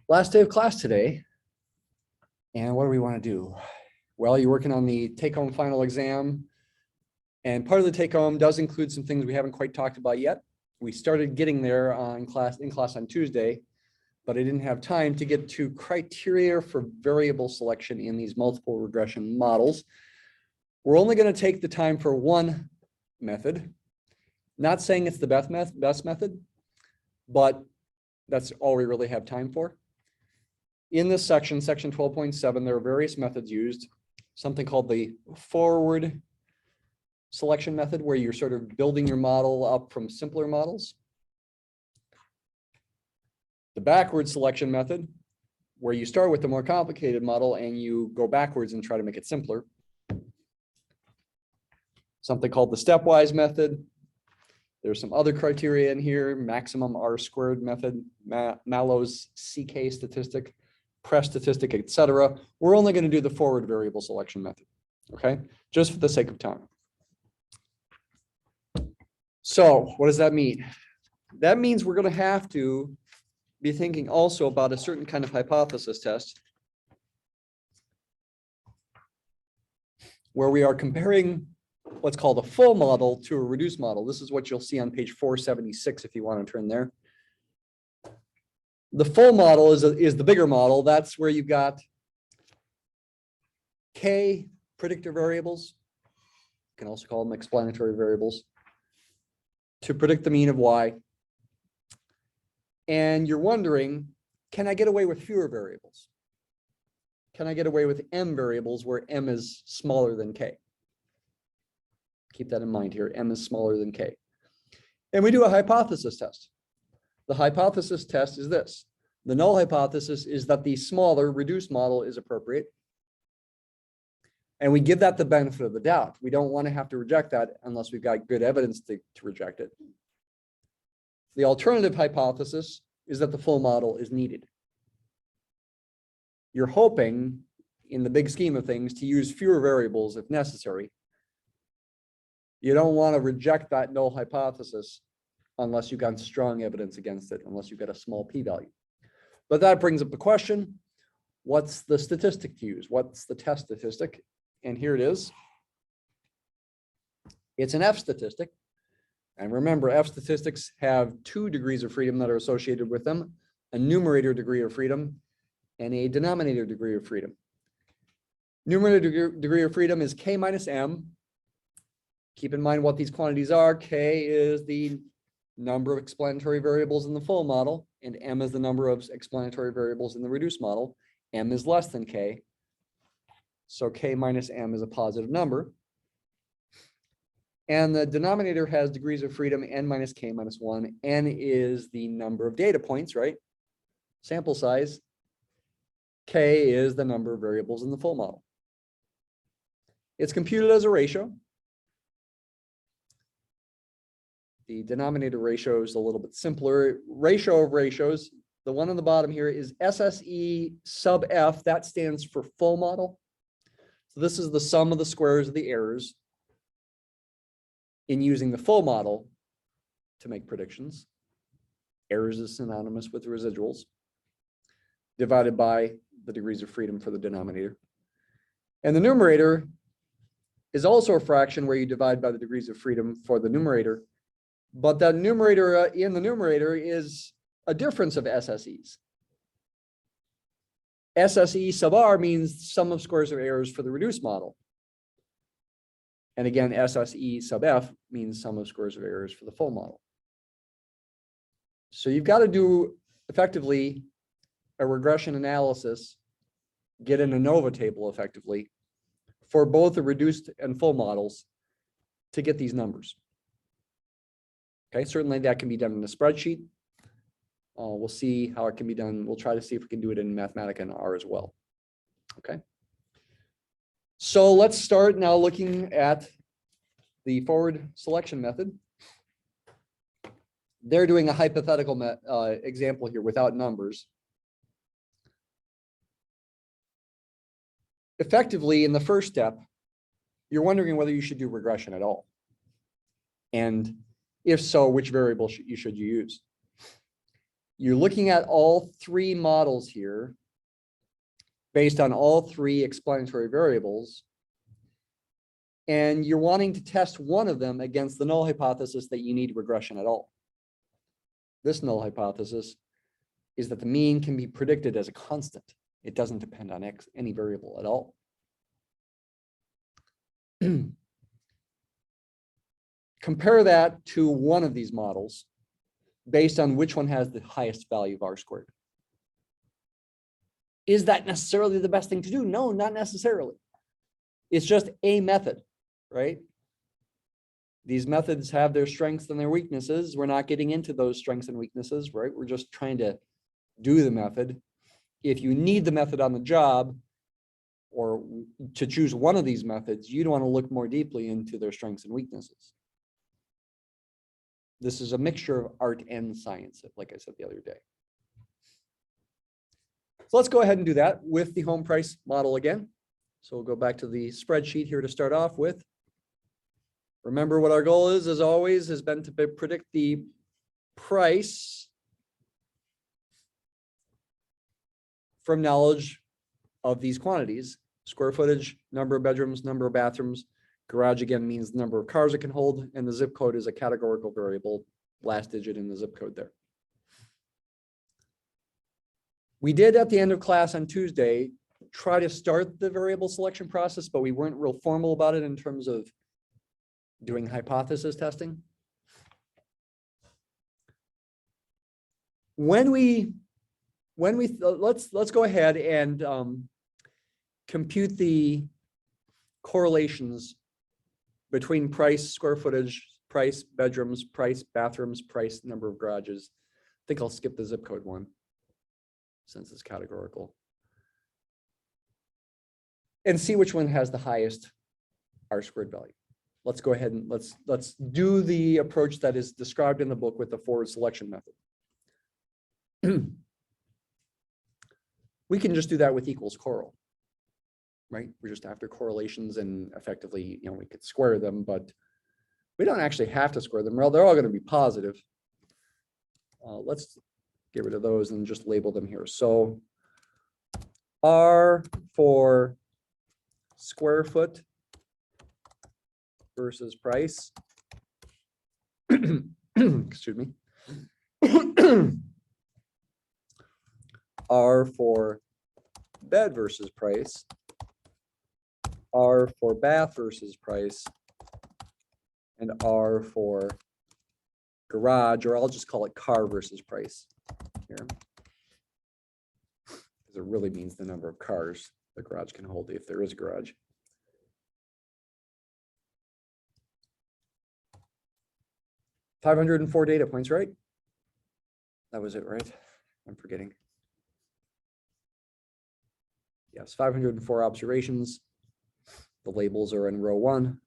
Last day of class today. And what do we want to do? Well, you're working on the take-home final exam. And part of the take-home does include some things we haven't quite talked about yet. We started getting there in class on Tuesday, but I didn't have time to get to criteria for variable selection in these multiple regression models. We're only going to take the time for one method. Not saying it's the best method, but that's all we really have time for. In this section, section 12.7, there are various methods used. Something called the forward selection method, where you're sort of building your model up from simpler models. The backward selection method, where you start with the more complicated model and you go backwards and try to make it simpler. Something called the stepwise method. There's some other criteria in here: maximum R squared method, Mallow's CK statistic, Press statistic, etc. We're only going to do the forward variable selection method, okay? Just for the sake of time. So what does that mean? That means we're going to have to be thinking also about a certain kind of hypothesis test where we are comparing what's called a full model to a reduced model. This is what you'll see on page 476 if you want to turn there. The full model is the bigger model. That's where you've got K predictor variables. You can also call them explanatory variables to predict the mean of Y. And you're wondering, can I get away with fewer variables? Can I get away with M variables where M is smaller than K? Keep that in mind here. M is smaller than K. And we do a hypothesis test. The hypothesis test is this. The null hypothesis is that the smaller reduced model is appropriate. And we give that the benefit of the doubt. We don't want to have to reject that unless we've got good evidence to reject it. The alternative hypothesis is that the full model is needed. You're hoping, in the big scheme of things, to use fewer variables if necessary. You don't want to reject that null hypothesis unless you've got strong evidence against it, unless you've got a small p-value. But that brings up the question, what's the statistic to use? What's the test statistic? And here it is. It's an F statistic. And remember, F statistics have 2 degrees of freedom that are associated with them, a numerator degree of freedom and a denominator degree of freedom. Numerator degree of freedom is K minus M. Keep in mind what these quantities are. K is the number of explanatory variables in the full model, and M is the number of explanatory variables in the reduced model. M is less than K. So K minus M is a positive number. And the denominator has degrees of freedom, N minus K minus 1. N is the number of data points, right? Sample size. K is the number of variables in the full model. It's computed as a ratio. The denominator ratio is a little bit simpler. Ratio of ratios, the one on the bottom here is SSE sub F. That stands for full model. So this is the sum of the squares of the errors in using the full model to make predictions. Errors is synonymous with residuals, divided by the degrees of freedom for the denominator. And the numerator is also a fraction where you divide by the degrees of freedom for the numerator. But the numerator in the numerator is a difference of SSEs. SSE sub R means sum of squares of errors for the reduced model. And again, SSE sub F means sum of squares of errors for the full model. So you've got to do effectively a regression analysis, get an Anova table effectively for both the reduced and full models to get these numbers. Okay, certainly that can be done in a spreadsheet. We'll see how it can be done. We'll try to see if we can do it in Mathematica and R as well. Okay. So let's start now looking at the forward selection method. They're doing a hypothetical example here without numbers. Effectively, in the first step, you're wondering whether you should do regression at all. And if so, which variable should you use? You're looking at all three models here based on all three explanatory variables. And you're wanting to test one of them against the null hypothesis that you need regression at all. This null hypothesis is that the mean can be predicted as a constant. It doesn't depend on any variable at all. Compare that to one of these models based on which one has the highest value of R squared. Is that necessarily the best thing to do? No, not necessarily. It's just a method, right? These methods have their strengths and their weaknesses. We're not getting into those strengths and weaknesses, right? We're just trying to do the method. If you need the method on the job or to choose one of these methods, you'd want to look more deeply into their strengths and weaknesses. This is a mixture of art and science, like I said the other day. So let's go ahead and do that with the home price model again. So we'll go back to the spreadsheet here to start off with. Remember what our goal is, as always, has been to predict the price from knowledge of these quantities: square footage, number of bedrooms, number of bathrooms. Garage again means the number of cars it can hold, and the zip code is a categorical variable, last digit in the zip code there. We did at the end of class on Tuesday try to start the variable selection process, but we weren't real formal about it in terms of doing hypothesis testing. Let's go ahead and compute the correlations between price, square footage, price, bedrooms, price, bathrooms, price, number of garages. I think I'll skip the zip code one since it's categorical, and see which one has the highest R squared value. Let's go ahead and let's do the approach that is described in the book with the forward selection method. We can just do that with equals coral, right? We're just after correlations, and effectively, we could square them, but we don't actually have to square them. Well, they're all going to be positive. Let's get rid of those and just label them here. So R for square foot versus price. Excuse me. R for bed versus price. R for bath versus price. And R for garage, or I'll just call it car versus price here, because it really means the number of cars the garage can hold if there is a garage. $504 data points, right? That was it, right? I'm forgetting. Yes, 504 observations. The labels are in row 1.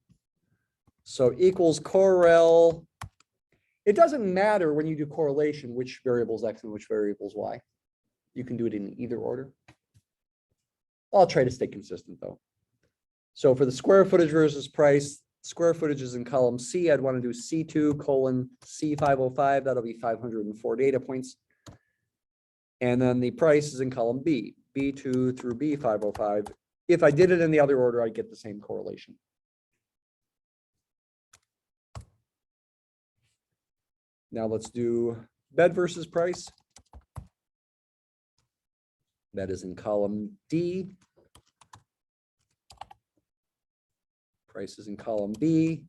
So equals correl. It doesn't matter when you do correlation which variables X and which variables Y. You can do it in either order. I'll try to stay consistent though. So for the square footage versus price, square footage is in column C. I'd want to do C2 colon C505. That'll be 504 data points. And then the price is in column B, B2 through B505. If I did it in the other order, I'd get the same correlation. Now let's do bed versus price. That is in column D. Price is in column B.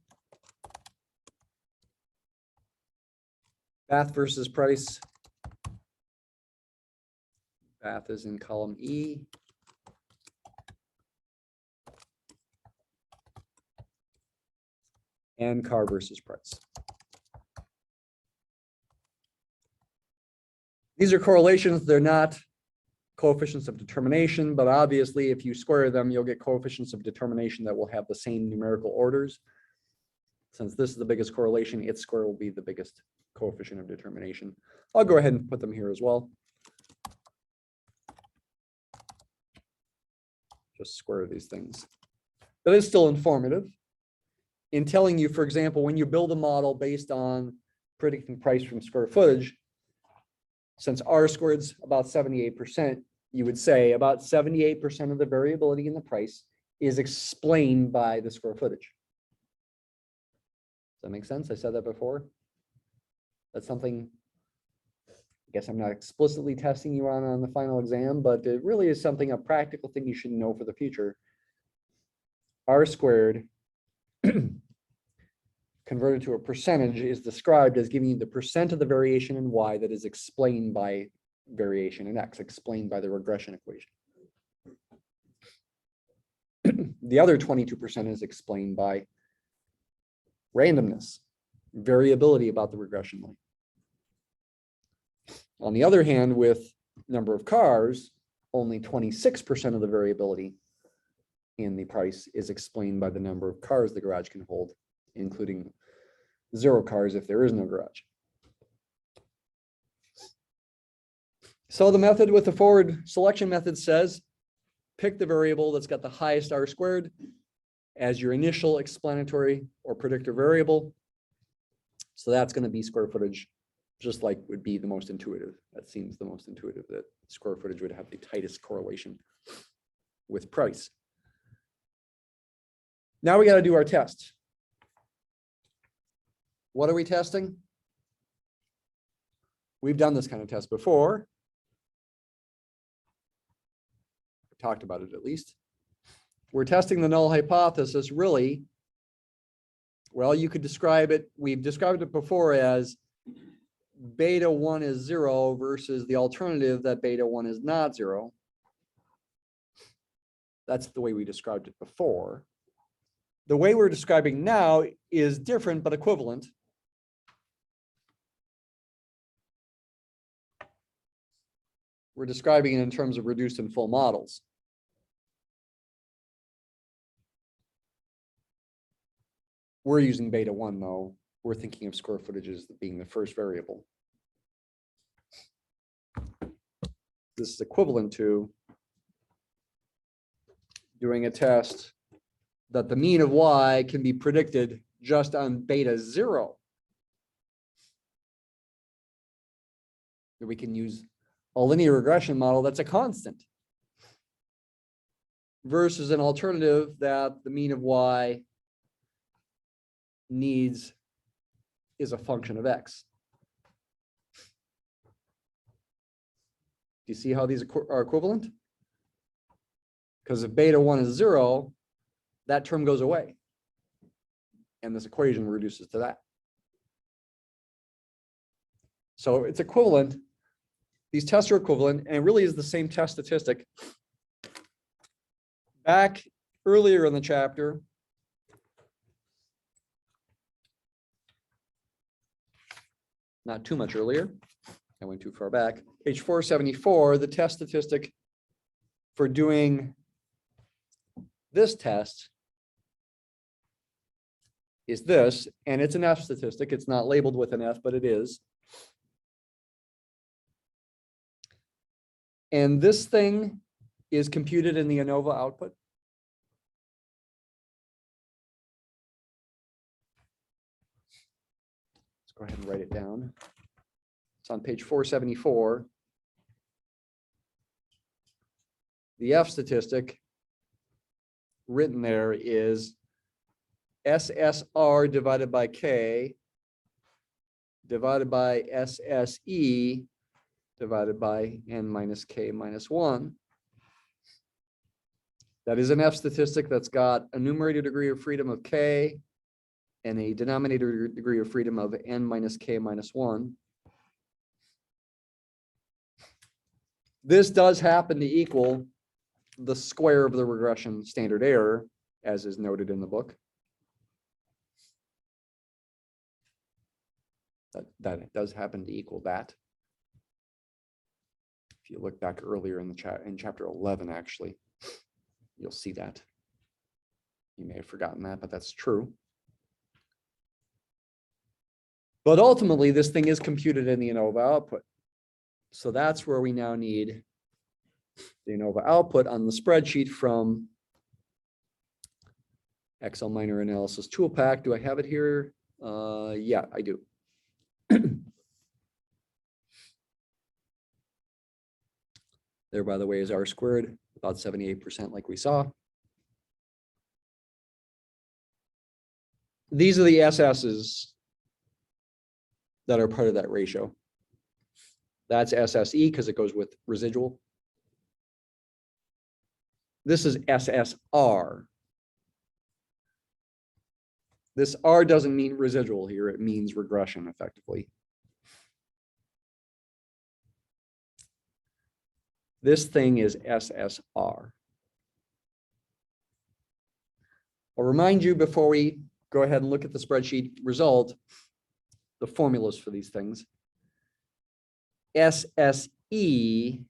Bath versus price. Bath is in column E. And car versus price. These are correlations. They're not coefficients of determination, but obviously if you square them, you'll get coefficients of determination that will have the same numerical orders. Since this is the biggest correlation, its square will be the biggest coefficient of determination. I'll go ahead and put them here as well. Just square these things. That is still informative in telling you, for example, when you build a model based on predicting price from square footage, since R squared's about 78%, you would say about 78% of the variability in the price is explained by the square footage. Does that make sense? I said that before. That's something, I guess I'm not explicitly testing you on the final exam, but it really is something, a practical thing you should know for the future. R squared converted to a percentage is described as giving you the percent of the variation in Y that is explained by variation in X, explained by the regression equation. The other 22% is explained by randomness, variability about the regression line. On the other hand, with number of cars, only 26% of the variability in the price is explained by the number of cars the garage can hold, including 0 cars if there is no garage. So the method with the forward selection method says, pick the variable that's got the highest R squared as your initial explanatory or predictor variable. So that's going to be square footage, just like would be the most intuitive. That seems the most intuitive, that square footage would have the tightest correlation with price. Now we got to do our test. What are we testing? We've done this kind of test before. We talked about it at least. We're testing the null hypothesis, really. Well, you could describe it, we've described it before as beta 1 is 0 versus the alternative that beta 1 is not 0. That's the way we described it before. The way we're describing now is different but equivalent. We're describing it in terms of reduced and full models. We're using beta 1 though. We're thinking of square footage as being the first variable. This is equivalent to doing a test that the mean of Y can be predicted just on beta 0. We can use a linear regression model that's a constant versus an alternative that the mean of Y needs is a function of X. Do you see how these are equivalent? Because if beta 1 is 0, that term goes away. And this equation reduces to that. So it's equivalent. These tests are equivalent, and it really is the same test statistic. Back earlier in the chapter, not too much earlier, I went too far back, page 474, the test statistic for doing this test is this, and it's an F statistic. It's not labeled with an F, but it is. And this thing is computed in the Anova output. Let's go ahead and write it down. It's on page 474. The F statistic written there is SSR divided by K divided by SSE divided by n minus k minus 1. That is an F statistic that's got a numerator degree of freedom of k and a denominator degree of freedom of n minus k minus 1. This does happen to equal the square of the regression standard error, as is noted in the book. That it does happen to equal that. If you look back earlier in the in chapter 11, actually, you'll see that. You may have forgotten that, but that's true. But ultimately, this thing is computed in the Anova output. So that's where we now need the Anova output on the spreadsheet from Excel Minor Analysis Tool Pack. Do I have it here? Yeah, I do. There, by the way, is R squared, about 78% like we saw. These are the SS's that are part of that ratio. That's SSE because it goes with residual. This is SSR. This R doesn't mean residual here, it means regression effectively. This thing is SSR. I'll remind you before we go ahead and look at the spreadsheet result, the formulas for these things. SSE,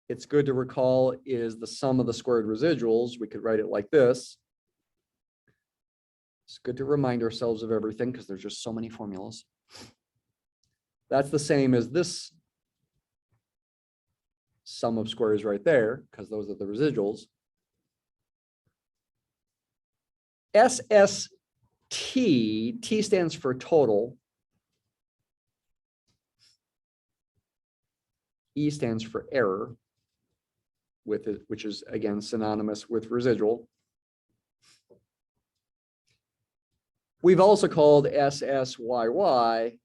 it's good to recall, is the sum of the squared residuals. We could write it like this. It's good to remind ourselves of everything because there's just so many formulas. That's the same as this sum of squares right there, because those are the residuals. SST, T stands for total. E stands for error, with it, which is again synonymous with residual. We've also called SSYY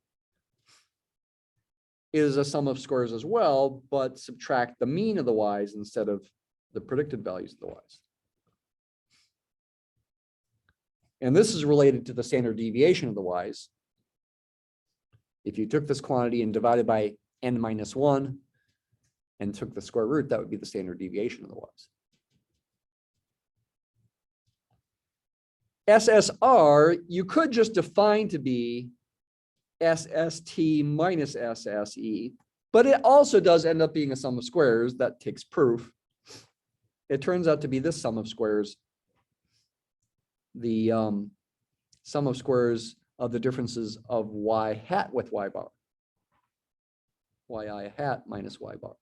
is a sum of squares as well, but subtract the mean of the y's instead of the predicted values of the y's. And this is related to the standard deviation of the y's. If you took this quantity and divided by n minus 1 and took the square root, that would be the standard deviation of the y's. SSR, you could just define to be SST minus SSE, but it also does end up being a sum of squares. That takes proof. It turns out to be this sum of squares, the sum of squares of the differences of y hat with y bar, yi hat minus y bar.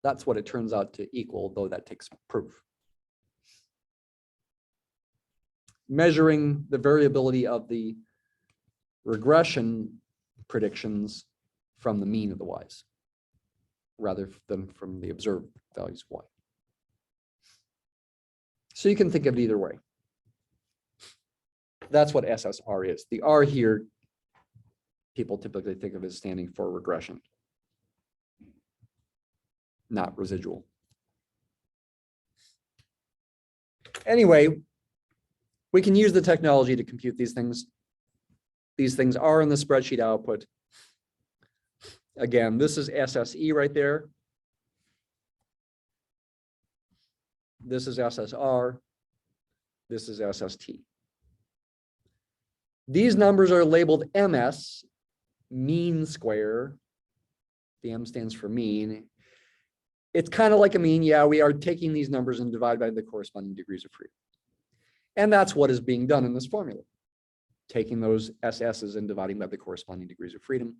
That's what it turns out to equal, though that takes proof. Measuring the variability of the regression predictions from the mean of the y's rather than from the observed values of y. So you can think of it either way. That's what SSR is. The R here, people typically think of as standing for regression, not residual. Anyway, we can use the technology to compute these things. These things are in the spreadsheet output. Again, this is SSE right there. This is SSR. This is SST. These numbers are labeled MS, mean square. The M stands for mean. It's kind of like a mean. Yeah, we are taking these numbers and divide by the corresponding degrees of freedom. And that's what is being done in this formula. Taking those SS's and dividing by the corresponding degrees of freedom.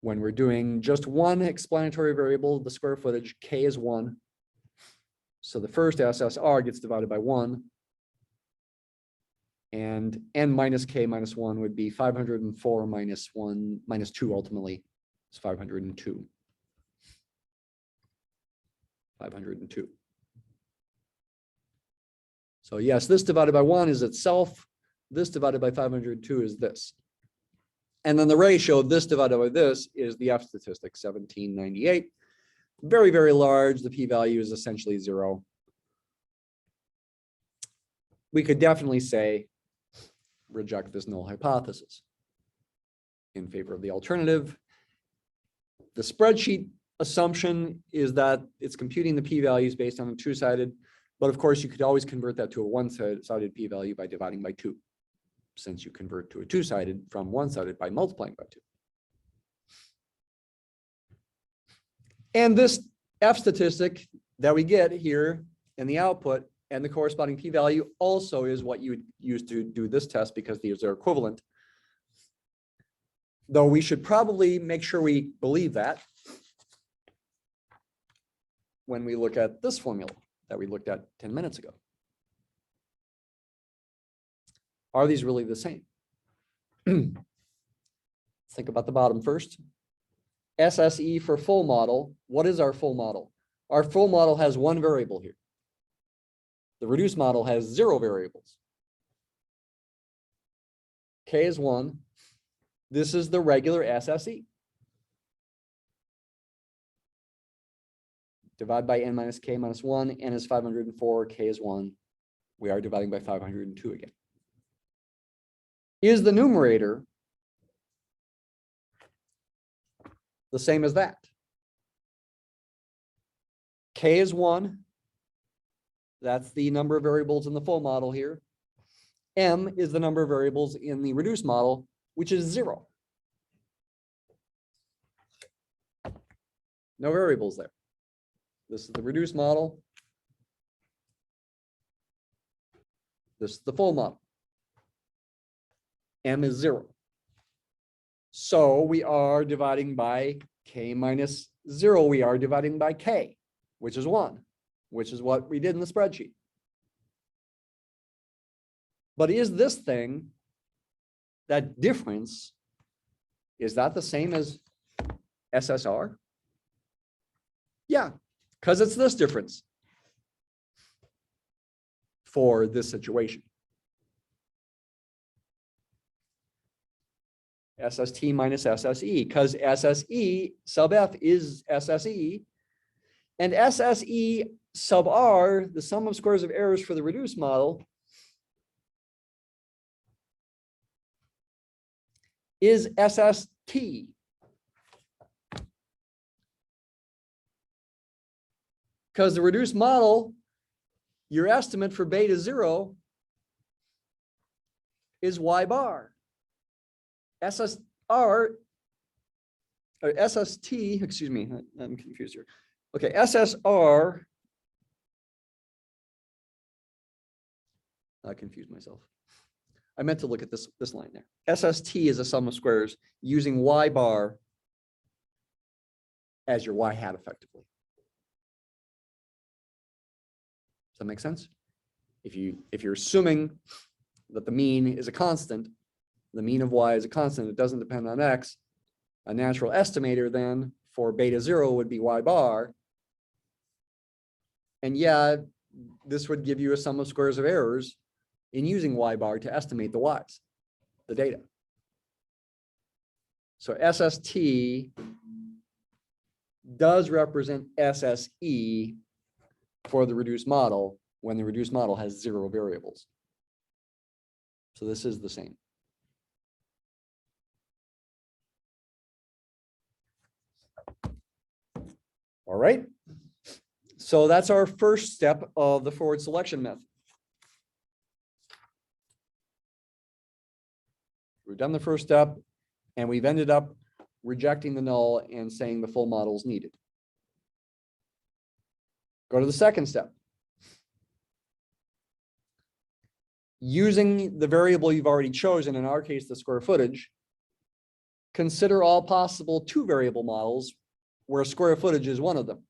When we're doing just one explanatory variable, the square footage, K is 1. So the first SSR gets divided by 1. And n minus k minus 1 would be 504 minus 1 minus 2 ultimately. It's 502. 502. So yes, this divided by 1 is itself. This divided by 502 is this. And then the ratio of this divided by this is the F statistic, 1798. Very, very large. The p-value is essentially 0. We could definitely say, reject this null hypothesis in favor of the alternative. The spreadsheet assumption is that it's computing the p-values based on a two-sided, but of course you could always convert that to a one-sided p-value by dividing by 2, since you convert to a two-sided from one-sided by multiplying by 2. And this F statistic that we get here in the output and the corresponding p-value also is what you would use to do this test because these are equivalent. Though we should probably make sure we believe that when we look at this formula that we looked at 10 minutes ago. Are these really the same? Think about the bottom first. SSE for full model. What is our full model? Our full model has one variable here. The reduced model has 0 variables. K is 1. This is the regular SSE. Divide by n minus k minus 1. N is 504. K is 1. We are dividing by 502 again. Is the numerator the same as that? K is 1. That's the number of variables in the full model here. M is the number of variables in the reduced model, which is 0. No variables there. This is the reduced model. This is the full model. M is 0. So we are dividing by k minus 0. We are dividing by k, which is 1, which is what we did in the spreadsheet. But is this thing, that difference, is that the same as SSR? Yeah, because it's this difference for this situation. SST minus SSE, because SSE sub F is SSE, and SSE sub R, the sum of squares of errors for the reduced model, is SST. Because the reduced model, your estimate for beta 0 is y bar. SSR, or SST, excuse me, I'm confused here. Okay, SSR, I confused myself. I meant to look at this line there. SST is a sum of squares using y bar as your y hat effectively. Does that make sense? If you're assuming that the mean is a constant, the mean of y is a constant, it doesn't depend on x, a natural estimator then for beta 0 would be y bar. And yeah, this would give you a sum of squares of errors in using y bar to estimate the y's, the data. So SST does represent SSE for the reduced model when the reduced model has 0 variables. So this is the same. All right. So that's our first step of the forward selection method. We've done the first step, and we've ended up rejecting the null and saying the full model is needed. Go to the second step. Using the variable you've already chosen, in our case, the square footage, consider all possible 2-variable models where square footage is one of them.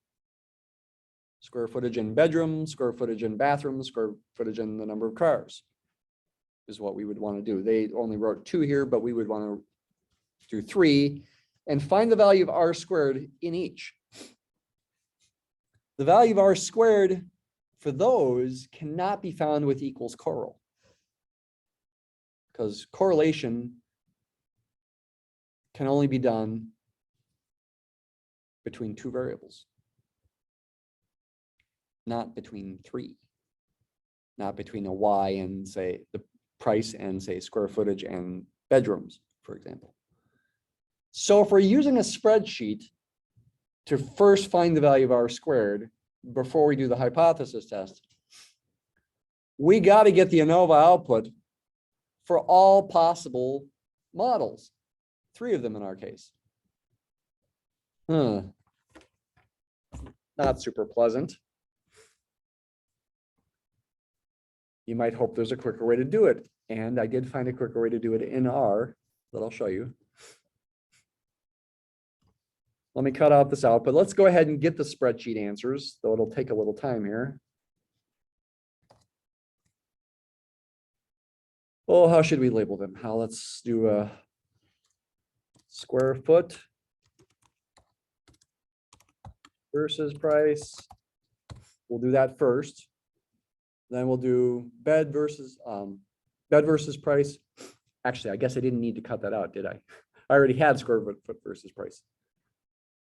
Square footage in bedroom, square footage in bathroom, square footage in the number of cars is what we would want to do. They only wrote 2 here, but we would want to do 3 and find the value of r squared in each. The value of r squared for those cannot be found with equals correl, because correlation can only be done between 2 variables, not between 3, not between a y and say the price and say square footage and bedrooms, for example. So if we're using a spreadsheet to first find the value of r squared before we do the hypothesis test, we got to get the Anova output for all possible models, 3 of them in our case. Not super pleasant. You might hope there's a quicker way to do it. And I did find a quicker way to do it in R that I'll show you. Let me cut out this output. Let's go ahead and get the spreadsheet answers, though it'll take a little time here. Oh, how should we label them? Let's do a square foot versus price. We'll do that first. Then we'll do bed versus price. Actually, I guess I didn't need to cut that out, did I? I already had square foot versus price.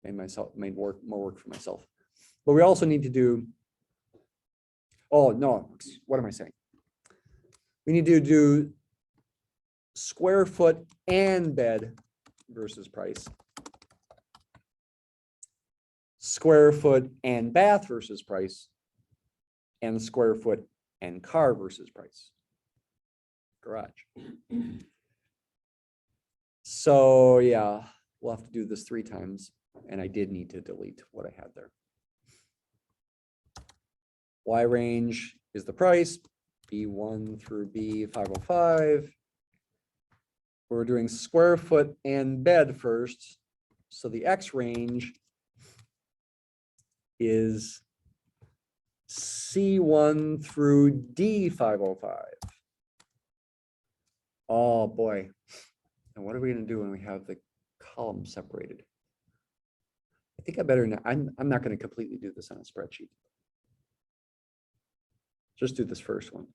Made more work for myself. But we also need to do, oh no, what am I saying? We need to do square foot and bed versus price. Square foot and bath versus price. And square foot and car versus price. Garage. So yeah, we'll have to do this 3 times. And I did need to delete what I had there. Y range is the price, B1 through B505. We're doing square foot and bed first. So the X range is C1 through D505. Oh boy. And what are we going to do when we have the columns separated? I think I better not, I'm not going to completely do this on a spreadsheet. Just do this first one.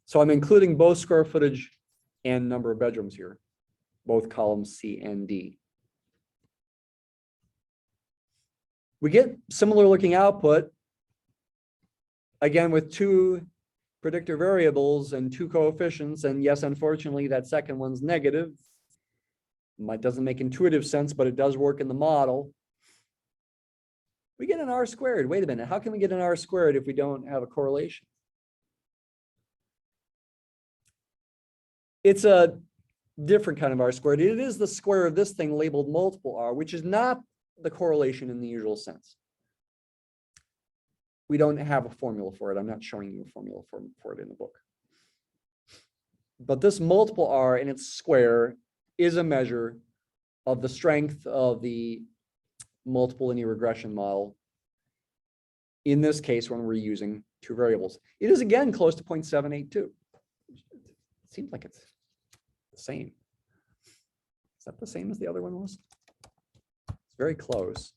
So I'm including both square footage and number of bedrooms here, both columns C and D. We get similar looking output, again, with 2 predictor variables and 2 coefficients. And yes, unfortunately, that second one's negative. It doesn't make intuitive sense, but it does work in the model. We get an R squared. Wait a minute. How can we get an R squared if we don't have a correlation? It's a different kind of R squared. It is the square of this thing labeled multiple R, which is not the correlation in the usual sense. We don't have a formula for it. I'm not showing you a formula for it in the book. But this multiple R and its square is a measure of the strength of the multiple linear regression model. In this case, when we're using 2 variables, it is again close to 0.782. It seems like it's the same. Is that the same as the other one was? It's very close.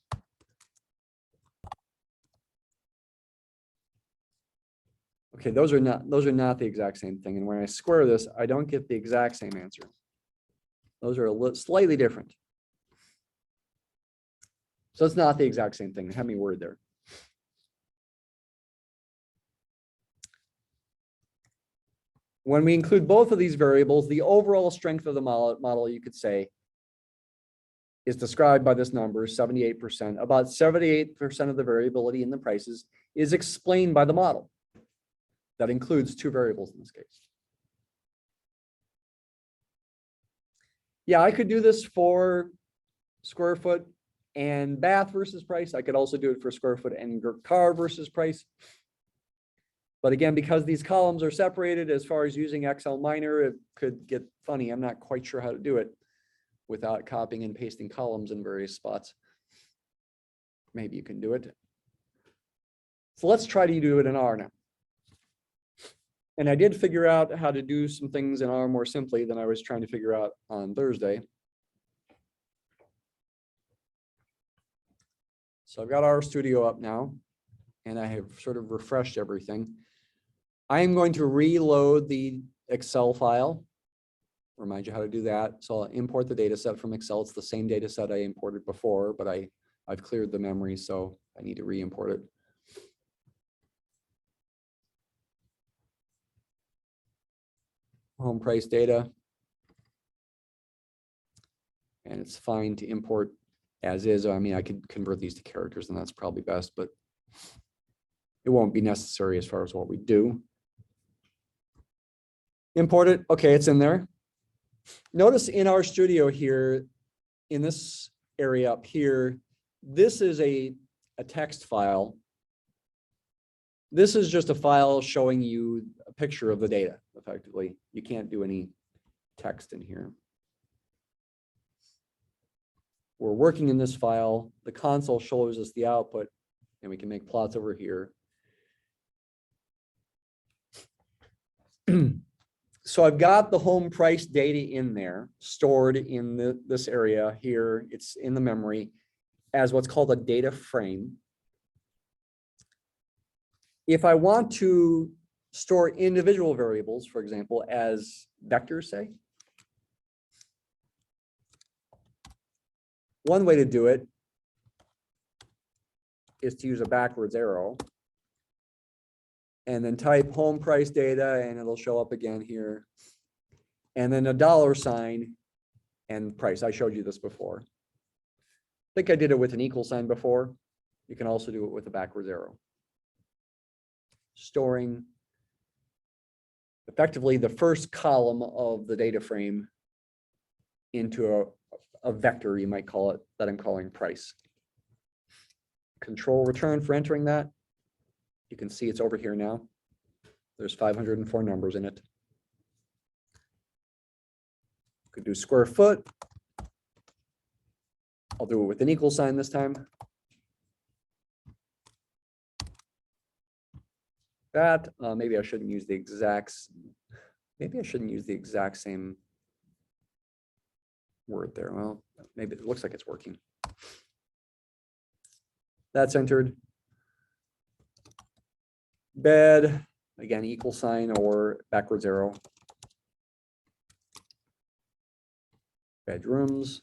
Okay, those are not the exact same thing. And when I square this, I don't get the exact same answer. Those are slightly different. So it's not the exact same thing. Have me worried there. When we include both of these variables, the overall strength of the model, you could say, is described by this number, 78%. About 78% of the variability in the prices is explained by the model. That includes 2 variables in this case. Yeah, I could do this for square foot and bath versus price. I could also do it for square foot and car versus price. But again, because these columns are separated, as far as using Excel minor, it could get funny. I'm not quite sure how to do it without copying and pasting columns in various spots. Maybe you can do it. So let's try to do it in R now. And I did figure out how to do some things in R more simply than I was trying to figure out on Thursday. So I've got R Studio up now, and I have sort of refreshed everything. I am going to reload the Excel file. Remind you how to do that. So I'll import the data set from Excel. It's the same data set I imported before, but I've cleared the memory, so I need to re-import it. Home price data. And it's fine to import as is. I mean, I could convert these to characters, and that's probably best, but it won't be necessary as far as what we do. Import it. Okay, it's in there. Notice in our studio here, in this area up here, this is a text file. This is just a file showing you a picture of the data, effectively. You can't do any text in here. We're working in this file. The console shows us the output, and we can make plots over here. So I've got the home price data in there, stored in this area here. It's in the memory. as what's called a data frame. If I want to store individual variables, for example, as vectors, say, one way to do it is to use a backwards arrow and then type home price data and it'll show up again here. And then a $sign and price. I showed you this before. I think I did it with an equal sign before. You can also do it with a backwards arrow. Storing effectively the first column of the data frame into a vector, you might call it, that I'm calling price. Control return for entering that. You can see it's over here now. There's 504 numbers in it. Could do square foot. I'll do it with an equal sign this time. That maybe I shouldn't use the exact. Maybe I shouldn't use the exact same word there. Well, maybe it looks like it's working. That's entered. Bed, again, equal sign or backwards arrow. Bedrooms,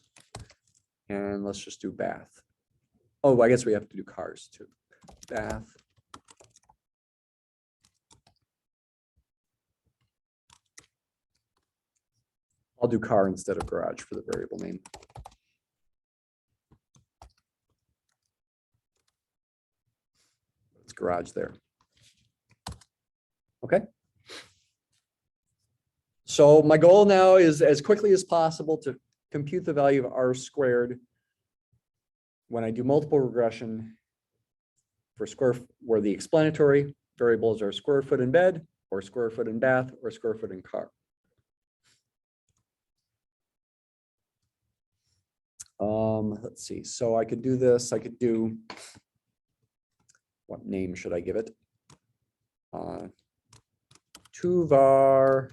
and let's just do bath. Oh, I guess we have to do cars too. Bath. I'll do car instead of garage for the variable name. It's garage there. Okay. So my goal now is as quickly as possible to compute the value of R squared when I do multiple regression for where the explanatory variables are square foot in bed or square foot in bath or square foot in car. Let's see. So I could do this. I could do, what name should I give it? 2var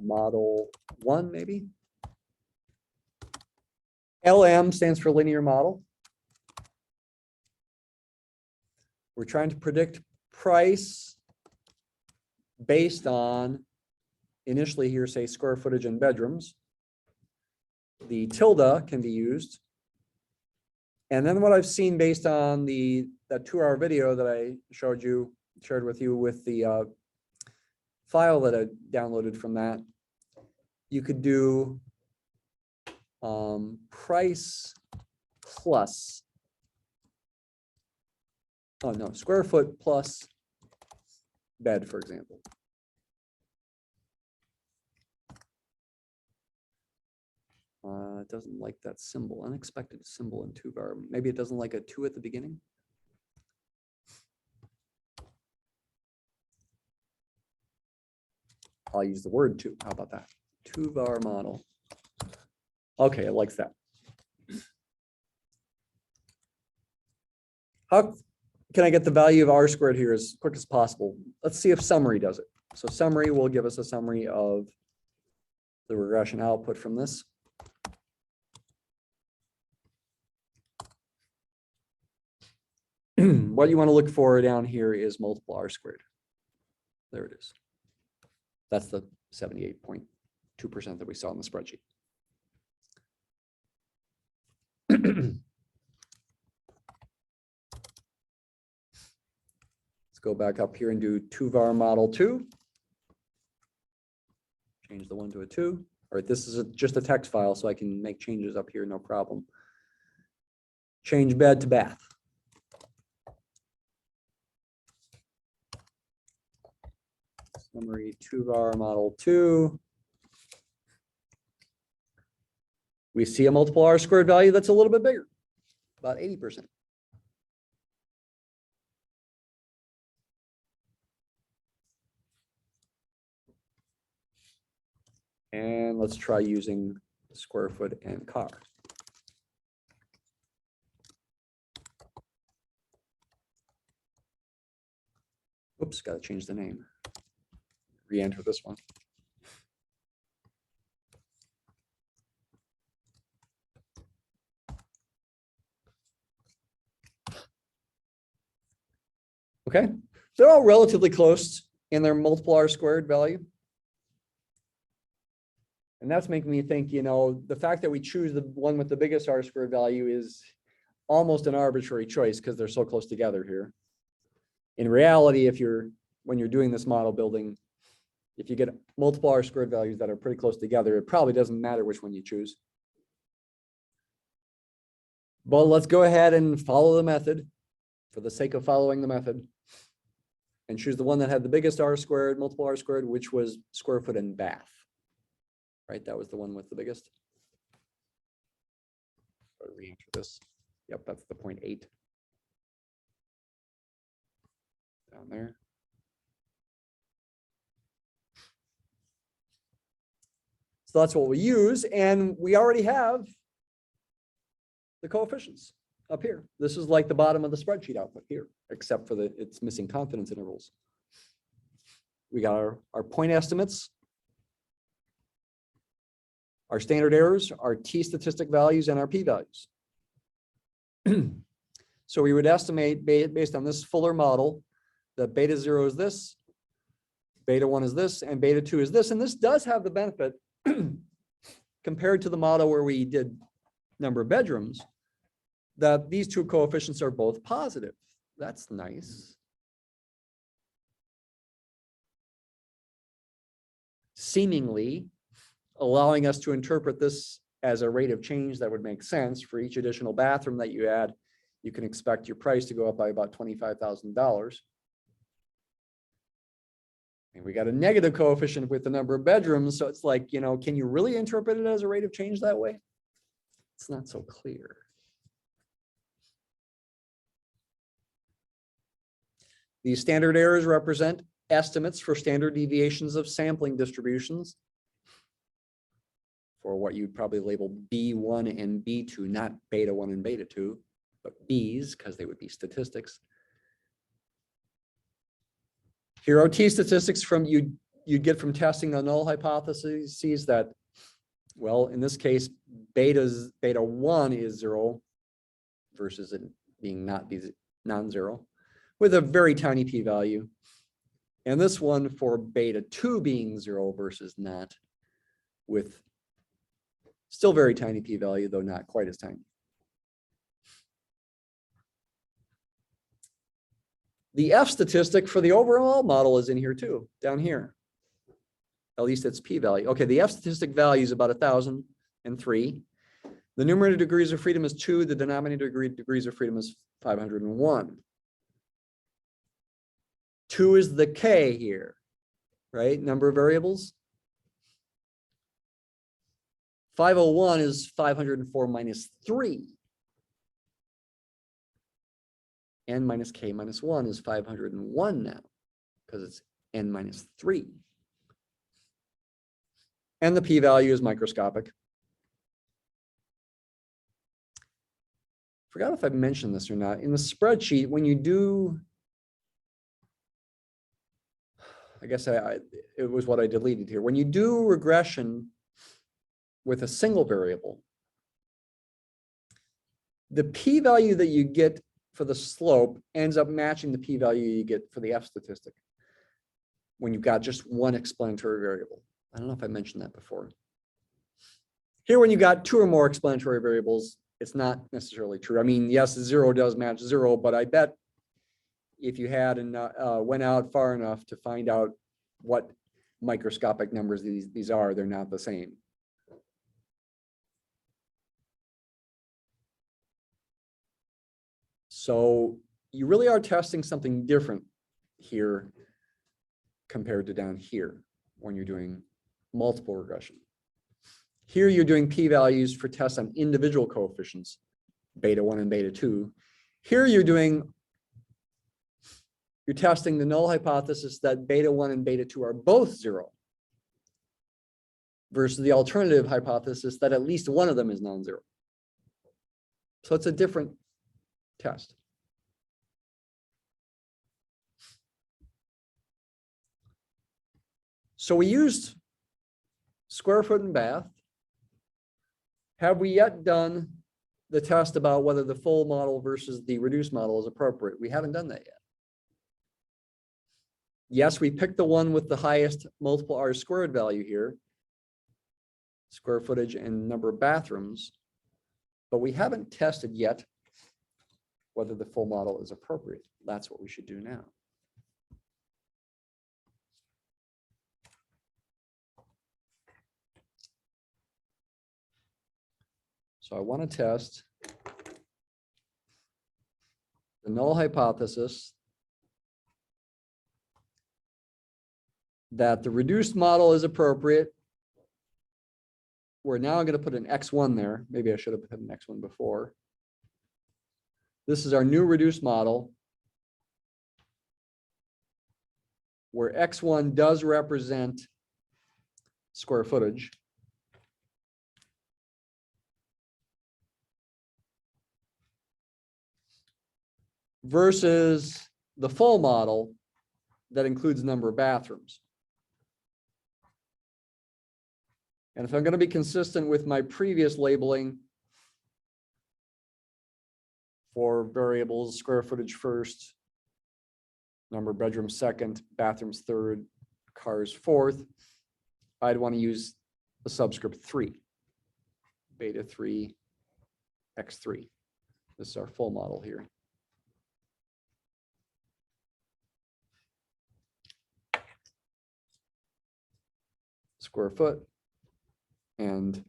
model 1, maybe. LM stands for linear model. We're trying to predict price based on, initially here, say square footage in bedrooms. The tilde can be used. And then what I've seen based on that 2-hour video that I shared with you with the file that I downloaded from that, you could do price plus, oh no, square foot plus bed, for example. It doesn't like that symbol, unexpected symbol in 2var. Maybe it doesn't like a 2 at the beginning. I'll use the word 2. How about that? 2var model. Okay, it likes that. How can I get the value of R squared here as quick as possible? Let's see if summary does it. So summary will give us a summary of the regression output from this. What you want to look for down here is multiple R squared. There it is. That's the 78.2% that we saw in the spreadsheet. Let's go back up here and do 2var model 2. Change the 1 to a 2. All right, this is just a text file, so I can make changes up here, no problem. Change bed to bath. Summary 2var model 2. We see a multiple R squared value that's a little bit bigger, about 80%. And let's try using square foot and car. Oops, got to change the name. Re-enter this one. Okay, they're all relatively close in their multiple R squared value. And that's making me think, you know, the fact that we choose the one with the biggest R squared value is almost an arbitrary choice because they're so close together here. In reality, when you're doing this model building, if you get multiple R squared values that are pretty close together, it probably doesn't matter which one you choose. But let's go ahead and follow the method for the sake of following the method and choose the one that had the biggest R squared, multiple R squared, which was square foot and bath. Right, that was the one with the biggest. Re-enter this. Yep, that's the 0.8. Down there. So that's what we use, and we already have the coefficients up here. This is like the bottom of the spreadsheet output here, except for it's missing confidence intervals. We got our point estimates, our standard errors, our t-statistic values, and our p-values. So we would estimate based on this Fuller model that beta 0 is this, beta 1 is this, and beta 2 is this. And this does have the benefit compared to the model where we did number of bedrooms, that these two coefficients are both positive. That's nice. Seemingly allowing us to interpret this as a rate of change that would make sense. For each additional bathroom that you add, you can expect your price to go up by about $25,000. And we got a negative coefficient with the number of bedrooms. So it's like, you know, can you really interpret it as a rate of change that way? It's not so clear. These standard errors represent estimates for standard deviations of sampling distributions for what you'd probably label B1 and B2, not beta 1 and beta 2, but Bs, because they would be statistics. Here are t-statistics from you'd get from testing the null hypotheses that, well, in this case, beta 1 is 0 versus it being non-zero with a very tiny p-value. And this one for beta 2 being 0 versus not, with still very tiny p-value, though not quite as tiny. The F statistic for the overall model is in here too, down here. At least it's p-value. Okay, the F statistic value is about 1,003. The numerator degrees of freedom is 2. The denominator degrees of freedom is 501. 2 is the K here, right? Number of variables. 501 is 504 minus 3. N minus K minus 1 is 501 now, because it's N minus 3. And the p-value is microscopic. Forgot if I mentioned this or not. In the spreadsheet, when you do, I guess it was what I deleted here. When you do regression with a single variable, the p-value that you get for the slope ends up matching the p-value you get for the F statistic when you've got just one explanatory variable. I don't know if I mentioned that before. Here, when you got 2 or more explanatory variables, it's not necessarily true. I mean, yes, 0 does match 0, but I bet if you had and went out far enough to find out what microscopic numbers these are, they're not the same. So you really are testing something different here compared to down here when you're doing multiple regression. Here you're doing p-values for tests on individual coefficients, beta 1 and beta 2. Here you're testing the null hypothesis that beta 1 and beta 2 are both 0 versus the alternative hypothesis that at least one of them is non-zero. So it's a different test. So we used square foot and bath. Have we yet done the test about whether the full model versus the reduced model is appropriate? We haven't done that yet. Yes, we picked the one with the highest multiple R squared value here, square footage and number of bathrooms, but we haven't tested yet whether the full model is appropriate. That's what we should do now. So I want to test the null hypothesis that the reduced model is appropriate. We're now going to put an X1 there. Maybe I should have put an X1 before. This is our new reduced model, where X1 does represent square footage. Versus the full model that includes number of bathrooms. And if I'm going to be consistent with my previous labeling for variables, square footage first, number of bedrooms second, bathrooms third, cars fourth, I'd want to use a subscript 3, beta 3, x3. This is our full model here. Square foot and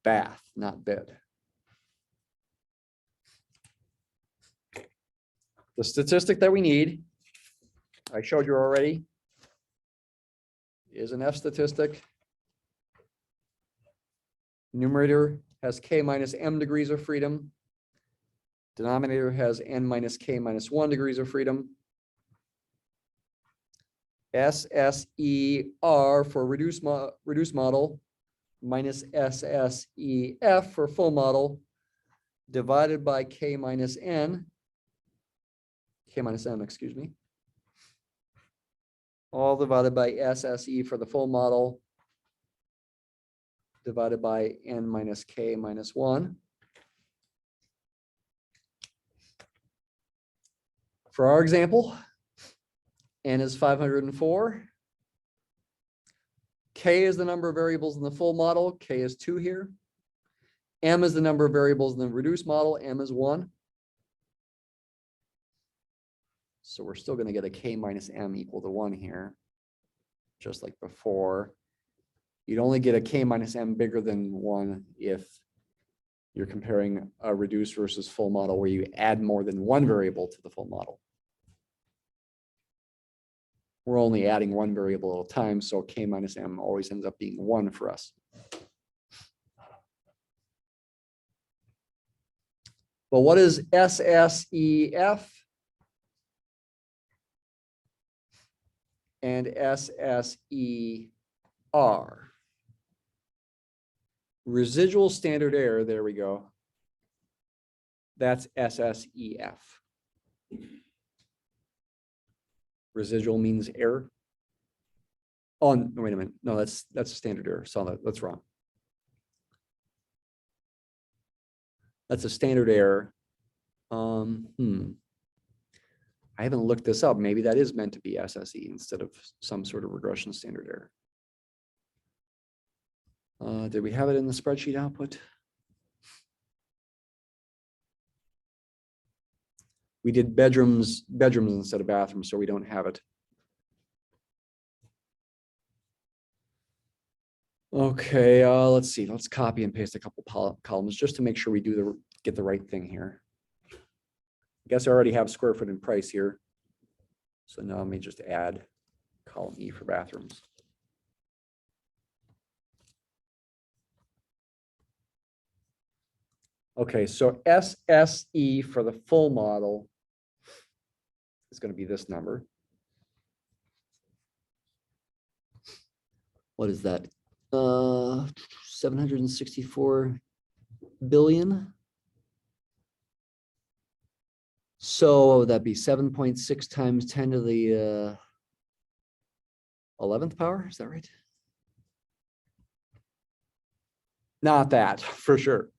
bath, not bed. The statistic that we need, I showed you already, is an F statistic. Numerator has k minus m degrees of freedom. Denominator has n minus k minus 1 degrees of freedom. SSER for reduced model minus SSEF for full model divided by k minus m, excuse me, all divided by SSE for the full model divided by n minus k minus 1. For our example, n is 504. K is the number of variables in the full model. K is 2 here. M is the number of variables in the reduced model. M is 1. So we're still going to get a k minus m equal to 1 here, just like before. You'd only get a k minus m bigger than 1 if you're comparing a reduced versus full model where you add more than one variable to the full model. We're only adding one variable at a time, so k minus m always ends up being 1 for us. But what is SSEF and SSER? Residual standard error, there we go. That's SSEF. Residual means error. Oh, no, wait a minute. No, that's a standard error. So that's wrong. That's a standard error. I haven't looked this up. Maybe that is meant to be SSE instead of some sort of regression standard error. Did we have it in the spreadsheet output? We did bedrooms instead of bathrooms, so we don't have it. Okay, let's see. Let's copy and paste a couple columns just to make sure we get the right thing here. I guess I already have square foot and price here. So now let me just add column E for bathrooms. Okay, so SSE for the full model is going to be this number. What is that? 764 billion. So what would that be? 7.6 times 10 to the 11th power? Is that right? Not that, for sure.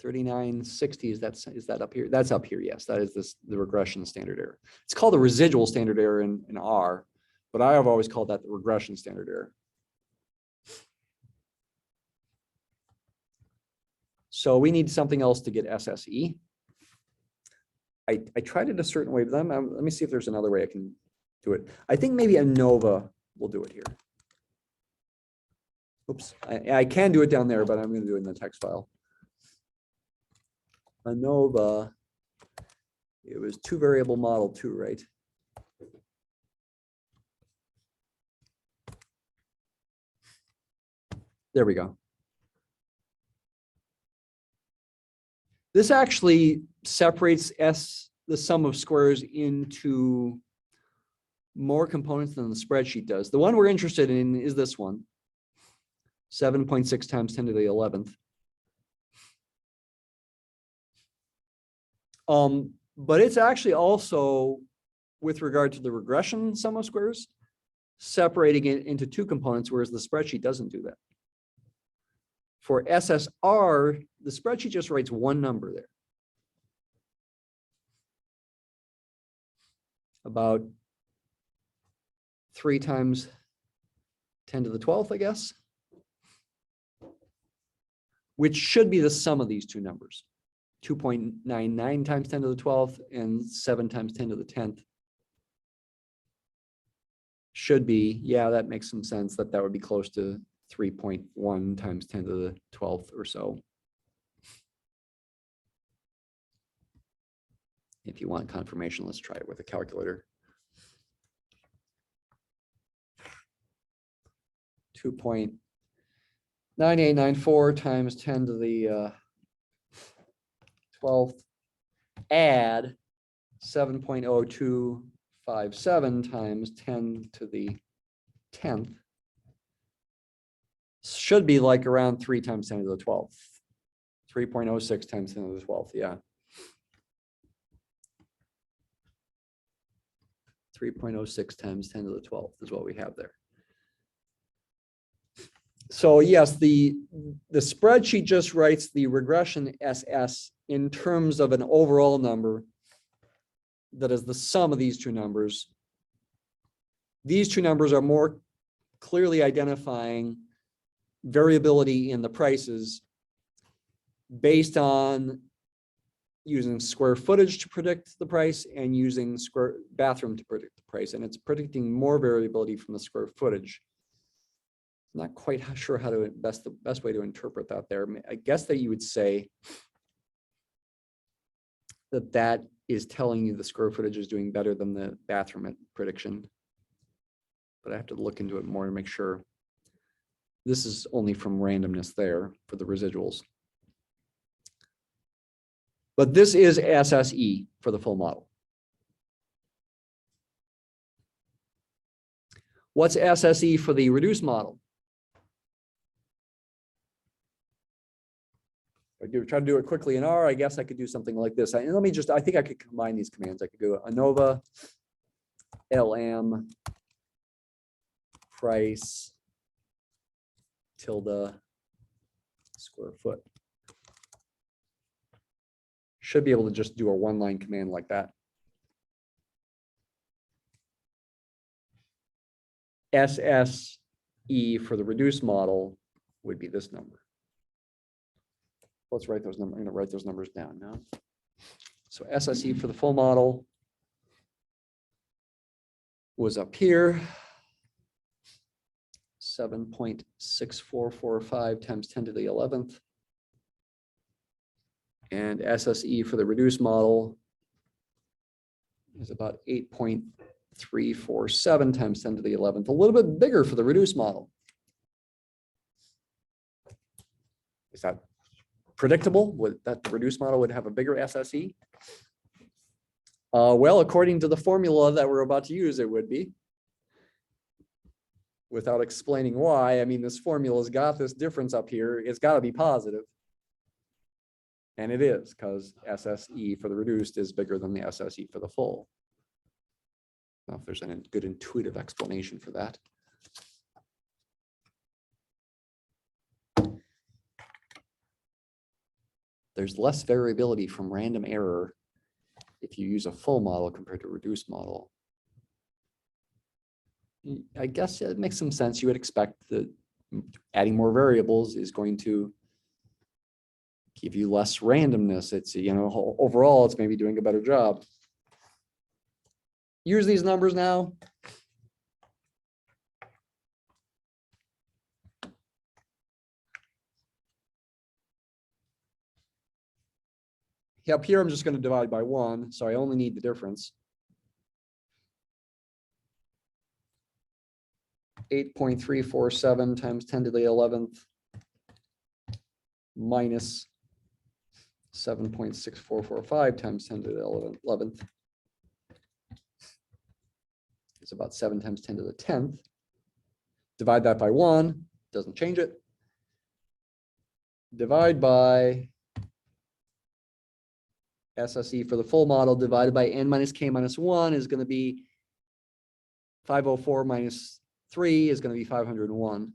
3960, is that up here? That's up here, yes. That is the regression standard error. It's called the residual standard error in R, but I have always called that the regression standard error. So we need something else to get SSE. I tried it a certain way, but let me see if there's another way I can do it. I think maybe Anova will do it here. Oops, I can do it down there, but I'm going to do it in the text file. Anova, it was 2-variable model too, right? There we go. This actually separates the sum of squares into more components than the spreadsheet does. The one we're interested in is this one, 7.6 times 10 to the 11th. But it's actually also, with regard to the regression sum of squares, separating it into 2 components, whereas the spreadsheet doesn't do that. For SSR, the spreadsheet just writes one number there. About 3 times 10 to the 12th, I guess, which should be the sum of these 2 numbers, 2.99 times 10 to the 12th and 7 times 10 to the 10th. Should be, yeah, that makes some sense that would be close to 3.1 times 10 to the 12th or so. If you want confirmation, let's try it with a calculator. 2.9894 times 10 to the 12th, add 7.0257 times 10 to the 10th. Should be like around 3 times 10 to the 12th. 3.06 times 10 to the 12th, yeah. 3.06 times 10 to the 12th is what we have there. So yes, the spreadsheet just writes the regression SS in terms of an overall number that is the sum of these 2 numbers. These 2 numbers are more clearly identifying variability in the prices based on using square footage to predict the price and using square bathroom to predict the price. And it's predicting more variability from the square footage. Not quite sure how to the best way to interpret that there. I guess that you would say that is telling you the square footage is doing better than the bathroom prediction. But I have to look into it more to make sure. This is only from randomness there for the residuals. But this is SSE for the full model. What's SSE for the reduced model? If I try to do it quickly in R, I guess I could do something like this. I think I could combine these commands. I could go Anova, LM, price, tilde, square foot. Should be able to just do a 1-line command like that. SSE for the reduced model would be this number. Let's write those numbers. I'm going to write those numbers down now. So SSE for the full model was up here. 7.6445 times 10 to the 11th. And SSE for the reduced model is about 8.347 times 10 to the 11th, a little bit bigger for the reduced model. Is that predictable? That the reduced model would have a bigger SSE? Well, according to the formula that we're about to use, it would be. Without explaining why, I mean, this formula's got this difference up here. It's got to be positive. And it is, because SSE for the reduced is bigger than the SSE for the full. Now, if there's a good intuitive explanation for that. there's less variability from random error if you use a full model compared to a reduced model. I guess it makes some sense. You would expect that adding more variables is going to give you less randomness. It's, you know, overall, it's maybe doing a better job. Use these numbers now. Up here, I'm just going to divide by 1, so I only need the difference. 8.347 times 10 to the 11th minus 7.6445 times 10 to the 11th. It's about 7 times 10 to the 10th. Divide that by 1, doesn't change it. Divide by SSE for the full model divided by n minus k minus 1 is going to be 504 minus 3 is going to be 501.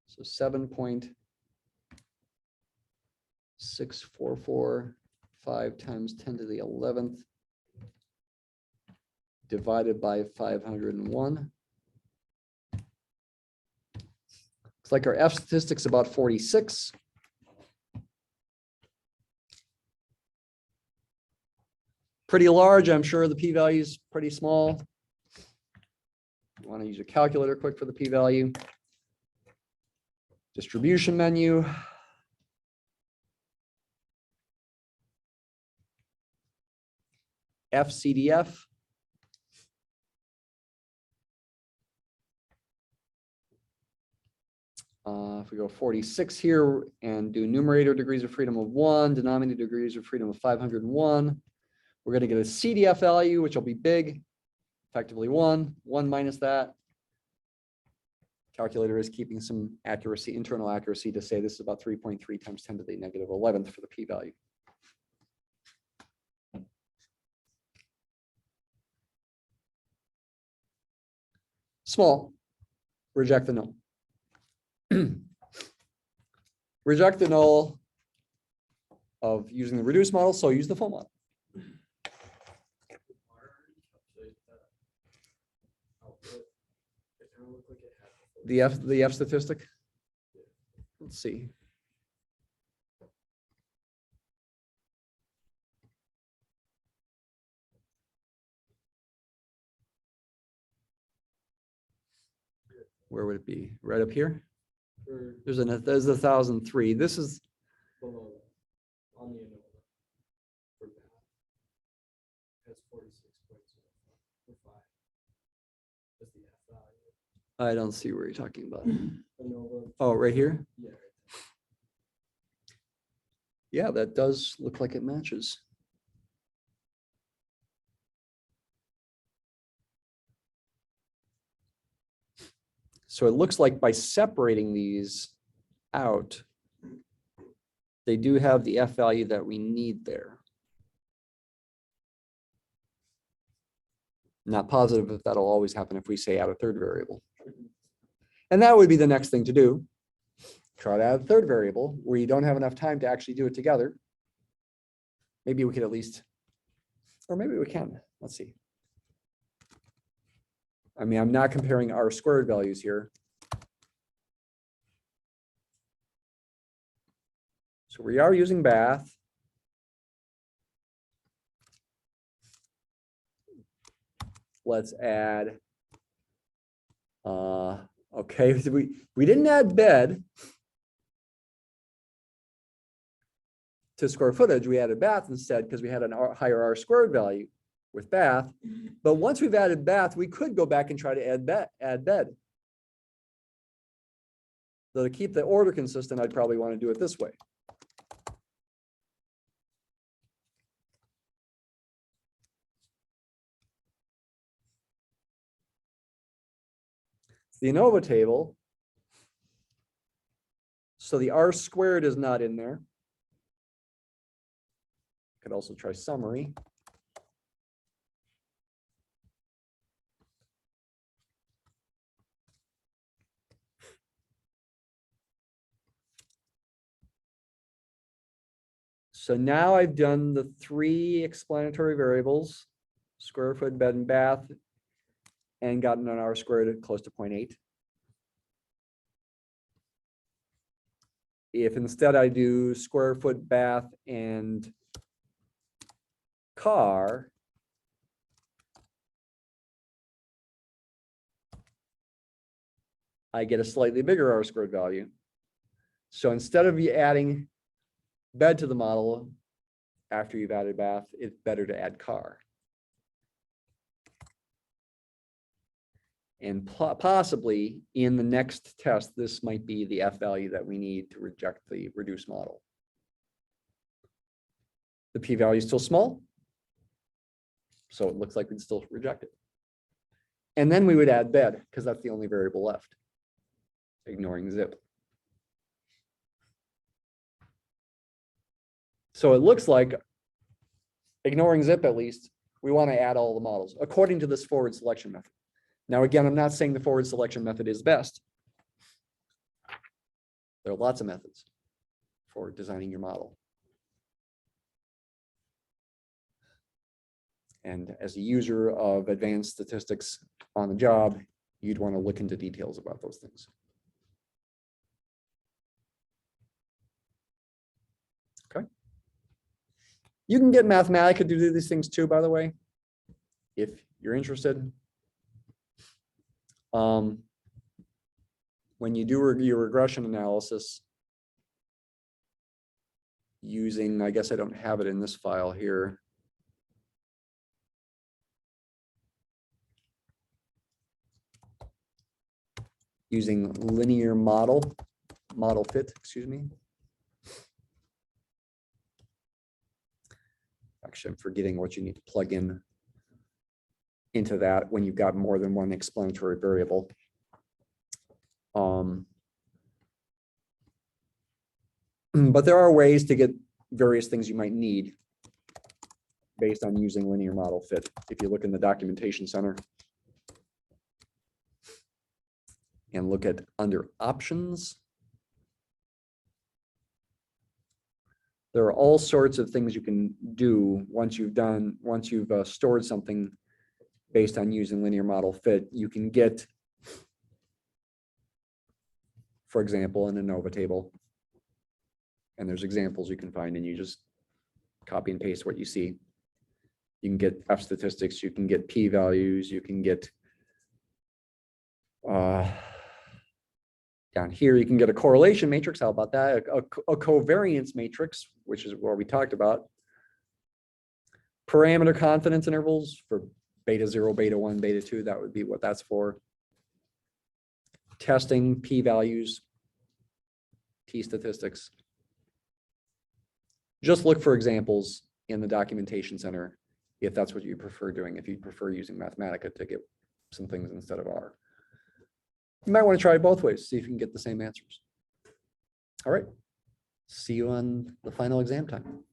So 7.6445 times 10 to the 11th divided by 501. Looks like our F statistic's about 46. Pretty large. I'm sure the p-value is pretty small. You want to use your calculator quick for the p-value. Distribution menu. FCDF. If we go 46 here and do numerator degrees of freedom of 1, denominator degrees of freedom of 501, we're going to get a CDF value, which will be big, effectively 1 minus that. Calculator is keeping some accuracy, internal accuracy, to say this is about 3.3 times 10 to the negative 11th for the p-value. Small, reject the null. Reject the null of using the reduced model, so use the full model. The F statistic. Let's see. Where would it be? Right up here? There's 1,003. This is below on the Anova for that. That's 46.05. That's the F value. I don't see where you're talking about. Anova. Oh, right here? Yeah. Yeah, that does look like it matches. So it looks like by separating these out, they do have the F value that we need there. Not positive if that'll always happen if we say add a third variable. And that would be the next thing to do. Try to add a third variable where you don't have enough time to actually do it together. Maybe we could at least, or maybe we can. Let's see. I mean, I'm not comparing our squared values here. So we are using Bath. Let's add, okay, we didn't add bed to square footage. We added Bath instead because we had a higher R squared value with Bath. But once we've added Bath, we could go back and try to add bed. So to keep the order consistent, I'd probably want to do it this way. The Anova table. So the R squared is not in there. Could also try summary. So now I've done the 3 explanatory variables, square foot, bed and bath, and gotten an R squared close to 0.8. If instead I do square foot, bath, and car, I get a slightly bigger R squared value. So instead of you adding bed to the model after you've added bath, it's better to add car. And possibly in the next test, this might be the F value that we need to reject the reduced model. The p-value is still small, so it looks like we'd still reject it. And then we would add bed, because that's the only variable left, ignoring zip. So it looks like, ignoring zip at least, we want to add all the models according to this forward selection method. Now, again, I'm not saying the forward selection method is best. There are lots of methods for designing your model. And as a user of advanced statistics on the job, you'd want to look into details about those things. Okay. You can get Mathematica to do these things too, by the way, if you're interested. When you do your regression analysis using, I guess I don't have it in this file here. Using linear model fit, excuse me. Actually, I'm forgetting what you need to plug in into that when you've got more than one explanatory variable. But there are ways to get various things you might need based on using linear model fit. If you look in the documentation center and look at under options, there are all sorts of things you can do once you've stored something based on using linear model fit. You can get, for example, an Anova table. And there's examples you can find, and you just copy and paste what you see. You can get F statistics, you can get P values, you can get down here, you can get a correlation matrix. How about that? A covariance matrix, which is what we talked about. Parameter confidence intervals for beta 0, beta 1, beta 2. That would be what that's for. Testing, P values, T statistics. Just look for examples in the documentation center if that's what you prefer doing, if you prefer using Mathematica to get some things instead of R. You might want to try it both ways, see if you can get the same answers. All right. See you on the final exam time.